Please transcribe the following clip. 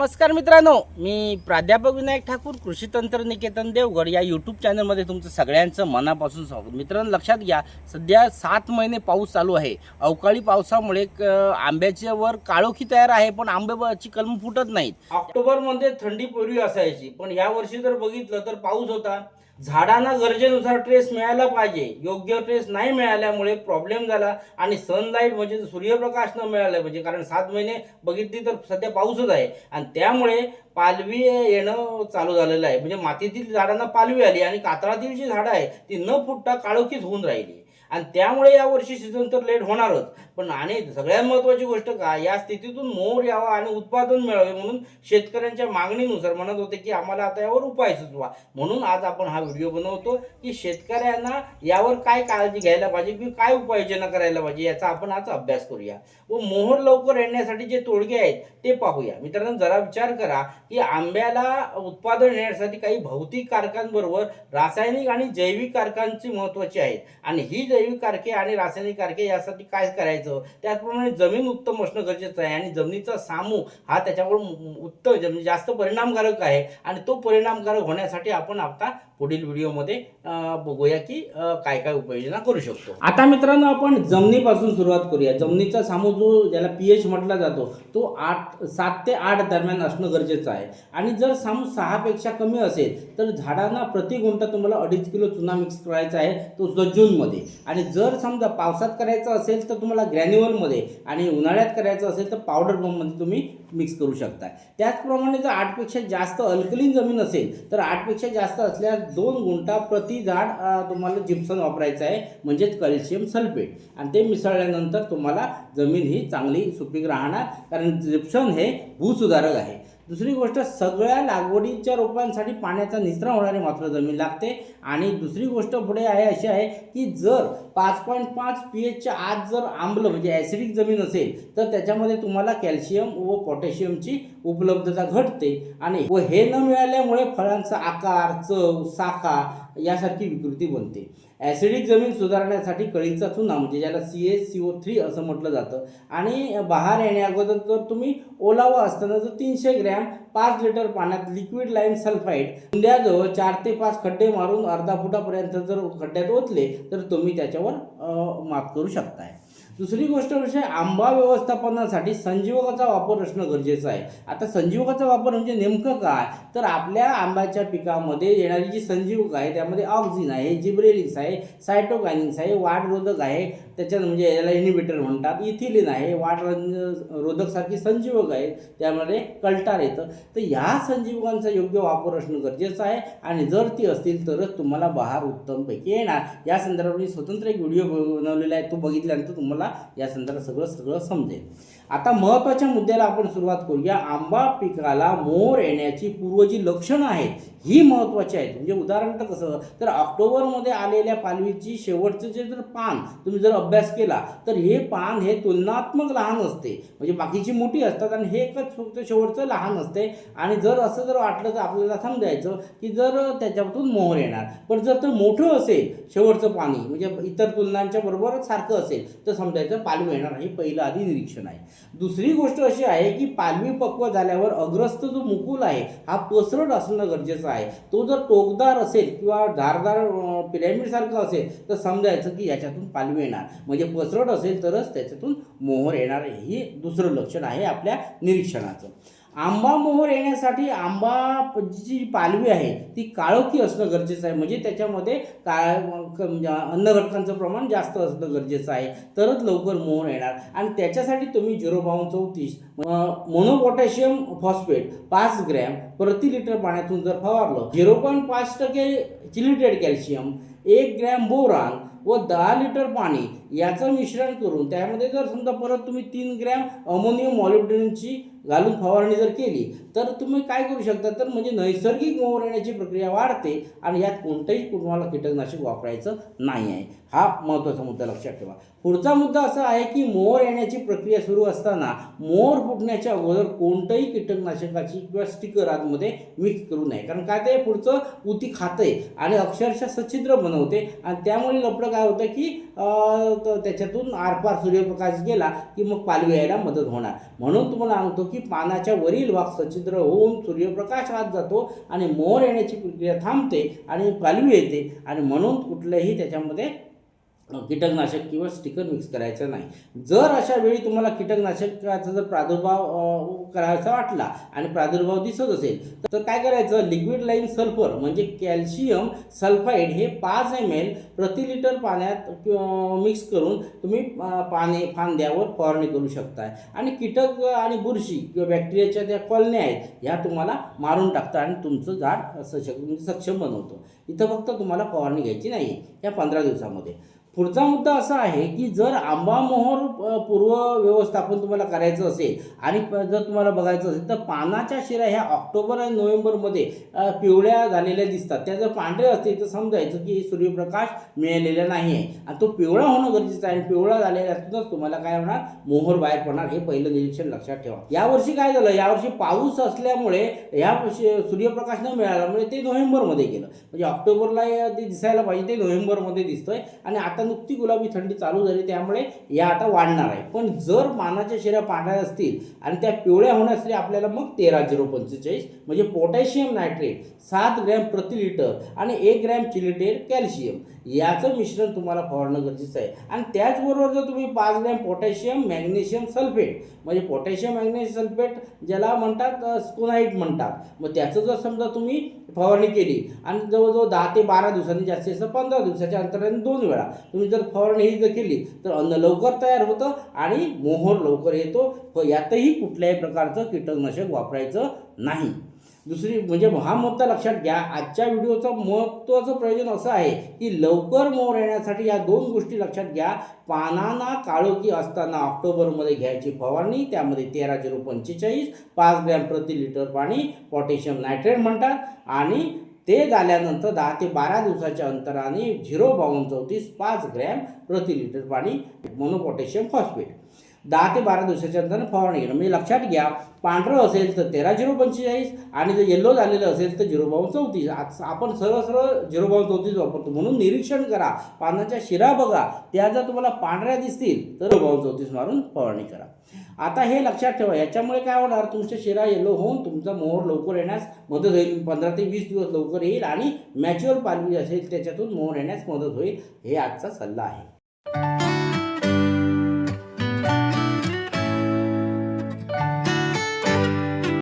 नमस्कार मित्रांनो, मी प्राध्यापक विनायक ठाकूर, कृषी तंत्रनिकेतन देवगड या यूट्यूब चॅनलमध्ये तुमचं सगळ्यांचं मनापासून स्वागत। मित्रांनो, लक्षात घ्या, सध्या 7 महिने पाऊस चालू आहे। अवकाळी पावसामुळे आंब्याच्या वर काळोखी तयार आहे, पण आंब्याची कलम फुटत नाहीत। ऑक्टोबरमध्ये थंडी पूर्वी असायची, पण या वर्षी जर बघितलं तर पाऊस होता। झाडांना गरजेनुसार ट्रेस मिळायला पाहिजे, योग्य ट्रेस नाही मिळाल्यामुळे प्रॉब्लेम झाला आणि सनलाईट म्हणजे सूर्यप्रकाश न मिळाला म्हणजे, कारण 7 महिने बघितली तर सध्या पाऊसच आहे आणि त्यामुळे पालवी येणं चालू झालेलं आहे। म्हणजे मातीतील झाडांना पालवी आली आणि कातळातील जी झाडं आहे ती न फुटता काळोखीच होऊन राहिली आणि त्यामुळे या वर्षी सीझन तर लेट होणारच। पण आणि सगळ्यात महत्त्वाची गोष्ट काय, या स्थितीतून मोहर यावा आणि उत्पादन मिळावे म्हणून शेतकऱ्यांच्या मागणीनुसार म्हणत होते की आम्हाला आता यावर उपाय सुचवा। म्हणून आज आपण हा व्हिडिओ बनवतो की शेतकऱ्यांना यावर काय काळजी घ्यायला पाहिजे की काय उपाययोजना करायला पाहिजे याचा आपण आज अभ्यास करूया व मोहर लवकर येण्यासाठी जे तोडगे आहेत ते पाहूया। मित्रांनो, जरा विचार करा की आंब्याला उत्पादन येण्यासाठी काही भौतिक कारकांबरोबर रासायनिक आणि जैविक कारकांची महत्त्वाची आहेत आणि ही जैविक कारके आणि रासायनिक कारके यासाठी काय करायचं, त्याचप्रमाणे जमीन उत्तम असणं गरजेचं आहे आणि जमिनीचा सामू हा त्याच्यावर उत्तम म्हणजे जास्त परिणामकारक आहे आणि तो परिणामकारक होण्यासाठी आपण आता पुढील व्हिडिओमध्ये बघूया की काय काय उपाययोजना करू शकतो। आता मित्रांनो, आपण जमिनीपासून सुरुवात करूया। जमिनीचा सामू जो ज्याला पीएच म्हटला जातो तो 7 ते 8 दरम्यान असणं गरजेचं आहे आणि जर सामू 6 पेक्षा कमी असेल तर झाडांना प्रति गुंठा तुम्हाला 2.5 किलो चुना मिक्स करायचा आहे, तो जूनमध्ये। आणि जर समजा पावसात करायचं असेल तर तुम्हाला ग्रॅन्युअलमध्ये आणि उन्हाळ्यात करायचं असेल तर पावडर फॉर्ममध्ये तुम्ही मिक्स करू शकता। त्याचप्रमाणे जर 8 पेक्षा जास्त अल्कलीन जमीन असेल तर 8 पेक्षा जास्त असल्यास 2 गुंठा प्रति झाड तुम्हाला जिप्सम वापरायचं आहे, म्हणजेच कॅल्शियम सल्फेट, आणि ते मिसळल्यानंतर तुम्हाला जमीन ही चांगली सुपीक राहणार, कारण जिप्सम हे भूसुधारक आहे। दुसरी गोष्ट, सगळ्या लागवडीच्या रोपांसाठी पाण्याचा निचरा होणारी मात्र जमीन लागते। आणि दुसरी गोष्ट पुढे आहे अशी आहे की जर 5.5 पीएचच्या आत जर आम्ल म्हणजे ॲसिडिक जमीन असेल तर त्याच्यामध्ये तुम्हाला कॅल्शियम व पोटॅशियमची उपलब्धता घटते आणि हे न मिळाल्यामुळे फळांचा आकार, चव, साखा यासारखी विकृती बनते। ॲसिडिक जमीन सुधारण्यासाठी कळीचा चुना म्हणजे ज्याला CaCO3 असं म्हटलं जातं आणि बहार येण्याअगोदर जर तुम्ही ओलावा असताना जर 300 ग्रॅम 5 लिटर पाण्यात लिक्विड लाईम सल्फाईड बुंद्याजवळ 4 ते 5 खड्डे मारून अर्धा फुटापर्यंत जर खड्ड्यात ओतले तर तुम्ही त्याच्यावर मात करू शकताय। दुसरी गोष्ट म्हणजे आंबा व्यवस्थापनासाठी संजीवकाचा वापर असणं गरजेचं आहे। आता संजीवकाचा वापर म्हणजे नेमकं काय, तर आपल्या आंब्याच्या पिकामध्ये येणारी जी संजीवक आहे त्यामध्ये ऑक्झिन आहे, जिब्रेलिक्स आहे, सायटोकायनिन्स आहे, वाढरोधक आहे, त्याच्यात म्हणजे याला इनिबिटर म्हणतात, इथिलिन आहे, वाढ रोधकसारखी संजीवक आहेत, त्यामध्ये कल्टार येतं। तर ह्या संजीवकांचा योग्य वापर असणं गरजेचं आहे आणि जर ती असतील तरच तुम्हाला बहार उत्तमपैकी येणार। या संदर्भात मी स्वतंत्र एक व्हिडिओ बनवलेला आहे, तो बघितल्यानंतर तुम्हाला या संदर्भात सगळं समजेल। आता महत्त्वाच्या मुद्द्याला आपण सुरुवात करूया। आंबा पिकाला मोहर येण्याची पूर्व जी लक्षणं आहेत ही महत्त्वाची आहेत। म्हणजे उदाहरण कसं, तर ऑक्टोबरमध्ये आलेल्या पालवीची शेवटचं जे जर पान तुम्ही जर अभ्यास केला तर हे पान हे तुलनात्मक लहान असते, म्हणजे बाकीची मोठी असतात आणि हे एकच फक्त शेवटचं लहान असते। आणि जर असं जर वाटलं तर आपल्याला समजायचं की जर त्याच्यातून मोहर येणार, पण जर ते मोठं असेल शेवटचं पाणी म्हणजे इतर तुलनांच्या बरोबर सारखं असेल तर समजायचं पालवी येणार, हे पहिलं आधी निरीक्षण आहे। दुसरी गोष्ट अशी आहे की पालवी पक्व झाल्यावर अग्रस्त जो मुकुल आहे हा पसरट असणं गरजेचं आहे। तो जर टोकदार असेल किंवा धारदार पिरॅमिड सारखा असेल तर समजायचं की याच्यातून पालवी येणार, म्हणजे पसरट असेल तरच त्याच्यातून मोहर येणार, हे दुसरं लक्षण आहे आपल्या निरीक्षणाचं। आंबा मोहर येण्यासाठी आंबाची पालवी आहे ती काळोखी असणं गरजेचं आहे, म्हणजे त्याच्यामध्ये अन्नघटकांचं प्रमाण जास्त असणं गरजेचं आहे, तरच लवकर मोहर येणार। आणि त्याच्यासाठी तुम्ही 0.34 मोनोपोटॅशियम फॉस्फेट 5 ग्रॅम प्रति लिटर पाण्यातून जर फवारलं, 0.5% चिलिटेड कॅल्शियम, 1 ग्रॅम बोरान व 10 लिटर पाणी याचं मिश्रण करून त्यामध्ये जर समजा परत तुम्ही 3 ग्रॅम अमोनियम मॉलिब्डेनमची घालून फवारणी जर केली तर तुम्ही काय करू शकता, तर म्हणजे नैसर्गिक मोहर येण्याची प्रक्रिया वाढते आणि यात कोणतंही तुम्हाला कीटकनाशक वापरायचं नाही आहे। हा महत्त्वाचा मुद्दा लक्षात ठेवा। पुढचा मुद्दा असा आहे की मोहर येण्याची प्रक्रिया सुरू असताना मोहर फुटण्याच्या अगोदर कोणतंही कीटकनाशकाची किंवा स्टिकर आतमध्ये मिक्स करू नये, कारण काय ते पुढचं उती खाते आणि अक्षरशः सच्छिद्र बनवते आणि त्यामुळे लपडं काय होतं की त्याच्यातून आरपार सूर्यप्रकाश गेला की मग पालवी यायला मदत होणार. म्हणून तुम्हाला सांगतो की पानाच्या वरील भाग सच्छिद्र होऊन सूर्यप्रकाश आत जातो आणि मोहर येण्याची प्रक्रिया थांबते आणि पालवी येते. आणि म्हणून कुठलंही त्याच्यामध्ये कीटकनाशक किंवा स्टिकर मिक्स करायचं नाही. जर अशा वेळी तुम्हाला कीटकनाशकाचा जर प्रादुर्भाव करायचा वाटला आणि प्रादुर्भाव दिसत असेल तर काय करायचं, लिक्विड लाईम सल्फर म्हणजे कॅल्शियम सल्फाईड हे 5 ml प्रति लिटर पाण्यात मिक्स करून तुम्ही फांद्यावर फवारणी करू शकताय. आणि कीटक आणि बुरशी किंवा बॅक्टेरियाच्या त्या कॉलन्या आहेत ह्या तुम्हाला मारून टाकतं आणि तुमचं झाड सक्षम बनवतं. इथं फक्त तुम्हाला फवारणी घ्यायची नाही या 15 दिवसामध्ये. पुढचा मुद्दा असा आहे की जर आंबा मोहर पूर्व व्यवस्थापन तुम्हाला करायचं असेल आणि जर तुम्हाला बघायचं असेल तर पानाच्या शिरा ह्या ऑक्टोबर आणि नोव्हेंबरमध्ये पिवळ्या झालेल्या दिसतात. त्या जर पांढऱ्या असतील तर समजायचं की सूर्यप्रकाश मिळालेला नाही आहे आणि तो पिवळा होणं गरजेचं आहे. आणि पिवळा झालेल्यातूनच तुम्हाला काय होणार, मोहर बाहेर पडणार. हे पहिलं निरीक्षण लक्षात ठेवा. यावर्षी काय झालं, यावर्षी पाऊस असल्यामुळे ह्या सूर्यप्रकाश न मिळाल्यामुळे ते नोव्हेंबरमध्ये गेलं. म्हणजे ऑक्टोबरला ते दिसायला पाहिजे ते नोव्हेंबरमध्ये दिसतंय. आणि आता नुकती गुलाबी थंडी चालू झाली त्यामुळे या आता वाढणार आहे. पण जर पानाच्या शिरा पांढऱ्या असतील आणि त्या पिवळ्या होण्यासाठी आपल्याला मग 13-0-45 म्हणजे पोटॅशियम नायट्रेट 7 ग्रॅम प्रति लिटर आणि 1 ग्रॅम चिलिटेट कॅल्शियम याचं मिश्रण तुम्हाला फवारणं गरजेचं आहे. आणि त्याचबरोबर जर तुम्ही 5 ग्रॅम पोटॅशियम मॅग्नेशियम सल्फेट म्हणजे पोटॅशियम मॅग्नेशियम सल्फेट ज्याला म्हणतात स्कोनाईट म्हणतात, मग त्याचं जर समजा तुम्ही फवारणी केली आणि जवळजवळ 10 ते 12 दिवसांनी जास्तीत जास्त 15 दिवसाच्या अंतराने 2 वेळा तुम्ही जर फवारणी ही जर केली तर अन्न लवकर तयार होतं आणि मोहर लवकर येतो. यातही कुठल्याही प्रकारचं कीटकनाशक वापरायचं नाही. दुसरी म्हणजे हा मुद्दा लक्षात घ्या. आजच्या व्हिडिओचं महत्त्वाचं प्रयोजन असं आहे की लवकर मोहर येण्यासाठी या 2 गोष्टी लक्षात घ्या. पानांना काळोखी असताना ऑक्टोबरमध्ये घ्यायची फवारणी, त्यामध्ये 13-0-45 5 ग्रॅम प्रति लिटर पाणी पोटॅशियम नायट्रेट म्हणतात. आणि ते झाल्यानंतर 10 ते 12 दिवसाच्या अंतराने 0-32-34 5 ग्रॅम प्रति लिटर पाणी मोनोपोटॅशियम फॉस्फेट 10 ते 12 दिवसाच्या अंतराने फवारणी घेणं. म्हणजे लक्षात घ्या, पांढरं असेल तर 13-0-45 आणि जर येल्लो झालेलं असेल तर 0-32-34. आपण सरळ 0-32-34 वापरतो. म्हणून निरीक्षण करा, पानाच्या शिरा बघा, त्या जर तुम्हाला पांढऱ्या दिसतील तर 0-32-34 मारून फवारणी करा. आता हे लक्षात ठेवा, याच्यामुळे काय होणार, तुमच्या शिरा येलो होऊन तुमचा मोहर लवकर येण्यास मदत होईल. 15 ते 20 दिवस लवकर येईल आणि मॅच्युअर पालवी असेल त्याच्यातून मोहर येण्यास मदत होईल. हे आजचा सल्ला आहे.